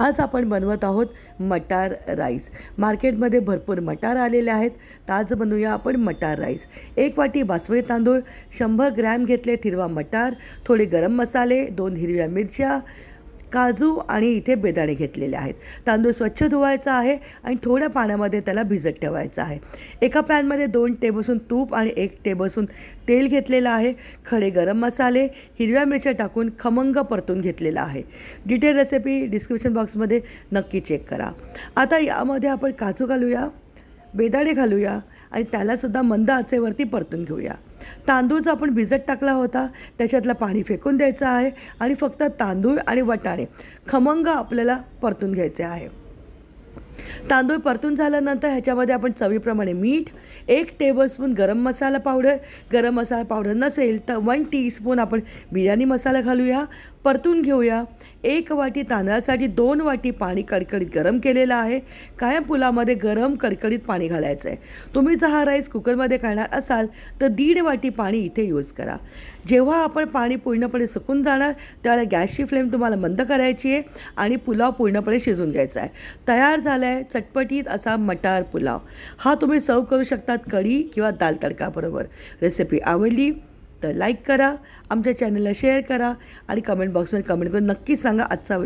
आज आपण बनवत आहोत मटार राईस। मार्केटमध्ये भरपूर मटार आलेले आहेत, तर आज बनवूया आपण मटार राईस। 1 वाटी बासमती तांदूळ, 100 ग्रॅम घेतले हिरवा मटार, थोडे गरम मसाले, 2 हिरव्या मिरच्या, काजू आणि इथे बेदाणे घेतलेले आहेत। तांदूळ स्वच्छ धुवायचा आहे आणि थोड्या पाण्यामध्ये त्याला भिजत ठेवायचं आहे। एका पॅनमध्ये 2 टेबलस्पून तूप आणि 1 टेबलस्पून तेल घेतलेलं आहे। खडे गरम मसाले, हिरव्या मिरच्या टाकून खमंग परतून घेतलेला आहे। डिटेल रेसिपी डिस्क्रिप्शन बॉक्समध्ये नक्की चेक करा। आता यामध्ये आपण काजू घालूया, बेदाणे घालूया आणि त्यालासुद्धा मंद आचेवरती परतून घेऊया। तांदूळ जो आपण भिजत टाकला होता त्याच्यातलं पाणी फेकून द्यायचं आहे आणि फक्त तांदूळ आणि वाटाणे खमंग आपल्याला परतून घ्यायचे आहे। तांदूळ परतून झाल्यानंतर ह्याच्यामध्ये आपण चवीप्रमाणे मीठ, 1 टेबलस्पून गरम मसाला पावडर नसेल तर 1 टीस्पून आपण बिर्याणी मसाला घालूया, परतून घेऊया। 1 वाटी तांदळासाठी 2 वाटी पाणी कडकडीत गरम केलेलं आहे। कायम पुलामध्ये गरम कडकडीत पाणी घालायचं आहे। तुम्ही जर हा राईस कुकरमध्ये करणार असाल तर 1.5 वाटी पाणी इथे यूज करा। जेव्हा आपण पाणी पूर्णपणे सुकून जाणार त्यावेळेला गॅसची फ्लेम तुम्हाला मंद करायची आहे आणि पुलाव पूर्णपणे शिजून घ्यायचा आहे। तयार झाला आहे चटपटीत असा मटार पुलाव। हा तुम्ही सर्व करू शकतात कढी किंवा दाल तडकाबरोबर। रेसिपी आवडली तर लाईक करा, आमच्या चॅनलला शेअर करा आणि कमेंट बॉक्समध्ये कमेंट करून नक्की सांगा आजचा